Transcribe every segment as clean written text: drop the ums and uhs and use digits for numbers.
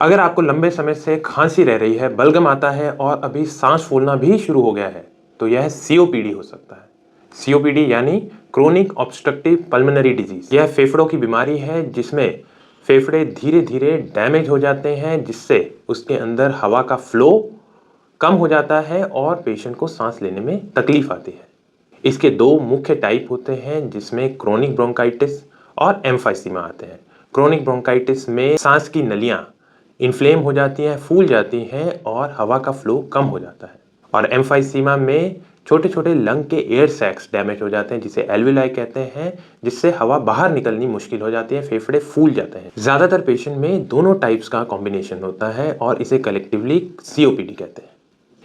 अगर आपको लंबे समय से खांसी रह रही है, बलगम आता है और अभी सांस फूलना भी शुरू हो गया है, तो यह सीओपीडी हो सकता है। सीओपीडी यानी क्रोनिक ऑब्स्ट्रक्टिव पल्मोनरी डिजीज। यह फेफड़ों की बीमारी है जिसमें फेफड़े धीरे धीरे डैमेज हो जाते हैं, जिससे उसके अंदर हवा का फ्लो कम हो जाता है और पेशेंट को सांस लेने में तकलीफ आती है। इसके दो मुख्य टाइप होते हैं, जिसमें क्रोनिक ब्रोंकाइटिस और एम्फाइसीमा आते हैं। क्रोनिक ब्रोंकाइटिस में सांस की नलियां इन्फ्लेम हो जाती हैं, फूल जाती हैं और हवा का फ्लो कम हो जाता है। और एम्फाइसीमा में छोटे छोटे लंग के एयर सैक्स डैमेज हो जाते हैं, जिसे एल्विलाई कहते हैं, जिससे हवा बाहर निकलनी मुश्किल हो जाती है, फेफड़े फूल जाते हैं। ज़्यादातर पेशेंट में दोनों टाइप्स का कॉम्बिनेशन होता है और इसे कलेक्टिवली सीओपीडी कहते हैं।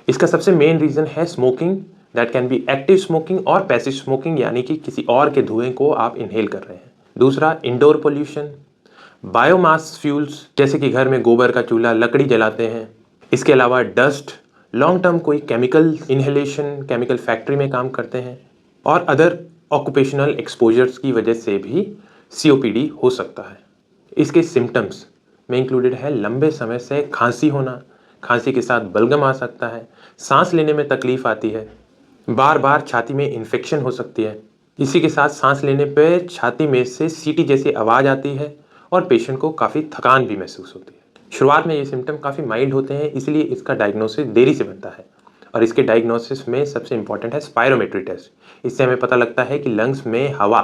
इसका सबसे मेन रीज़न है smoking, that can be active smoking और पैसिव स्मोकिंग, यानी कि किसी और के धुएं को आप इनहेल कर रहे हैं। दूसरा, इंडोर पोल्यूशन, बायोमास फ्यूल्स, जैसे कि घर में गोबर का चूल्हा, लकड़ी जलाते हैं। इसके अलावा डस्ट, लॉन्ग टर्म कोई केमिकल इनहेलेशन, केमिकल फैक्ट्री में काम करते हैं, और अदर ऑक्यूपेशनल एक्सपोजर्स की वजह से भी सीओपीडी हो सकता है। इसके सिम्टम्स में इंक्लूडेड है लंबे समय से खांसी होना, खांसी के साथ बलगम आ सकता है, सांस लेने में तकलीफ आती है, बार बार छाती में इन्फेक्शन हो सकती है, इसी के साथ सांस लेने पर छाती में से सीटी जैसी आवाज़ आती है और पेशेंट को काफ़ी थकान भी महसूस होती है। शुरुआत में ये सिम्टम काफ़ी माइल्ड होते हैं, इसलिए इसका डायग्नोसिस देरी से बनता है। और इसके डायग्नोसिस में सबसे इम्पॉर्टेंट है स्पायरोमेट्री टेस्ट। इससे हमें पता लगता है कि लंग्स में हवा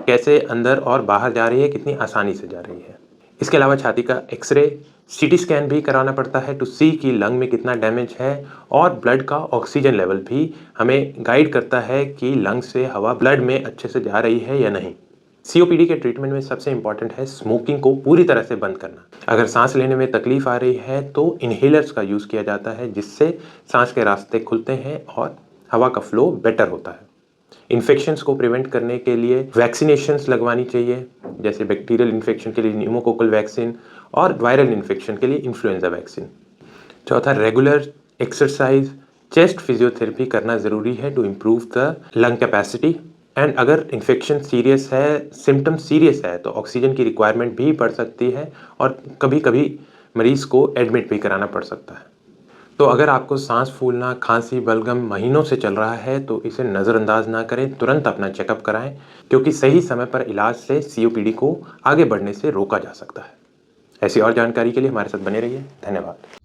कैसे अंदर और बाहर जा रही है, कितनी आसानी से जा रही है। इसके अलावा छाती का एक्सरे, सीटी स्कैन भी कराना पड़ता है टू सी कि लंग में कितना डैमेज है, और ब्लड का ऑक्सीजन लेवल भी हमें गाइड करता है कि लंग से हवा ब्लड में अच्छे से जा रही है या नहीं। सीओपीडी के ट्रीटमेंट में सबसे इंपॉर्टेंट है स्मोकिंग को पूरी तरह से बंद करना। अगर सांस लेने में तकलीफ आ रही है तो इनहेलर्स का यूज़ किया जाता है, जिससे सांस के रास्ते खुलते हैं और हवा का फ्लो बेटर होता है। इन्फेक्शंस को प्रिवेंट करने के लिए वैक्सीनेशंस लगवानी चाहिए, जैसे बैक्टीरियल इन्फेक्शन के लिए न्यूमोकोकल वैक्सीन और वायरल इन्फेक्शन के लिए इन्फ्लुएंजा वैक्सीन। चौथा, रेगुलर एक्सरसाइज, चेस्ट फिजियोथेरेपी करना ज़रूरी है to improve the lung capacity. And अगर इन्फेक्शन सीरियस है, सिम्टम सीरियस है, तो ऑक्सीजन की रिक्वायरमेंट भी बढ़ सकती है और कभी कभी मरीज़ को एडमिट भी कराना पड़ सकता है। तो अगर आपको सांस फूलना, खांसी, बलगम महीनों से चल रहा है तो इसे नज़रअंदाज ना करें, तुरंत अपना चेकअप कराएं, क्योंकि सही समय पर इलाज से सीओपीडी को आगे बढ़ने से रोका जा सकता है। ऐसी और जानकारी के लिए हमारे साथ बने रहिए। धन्यवाद।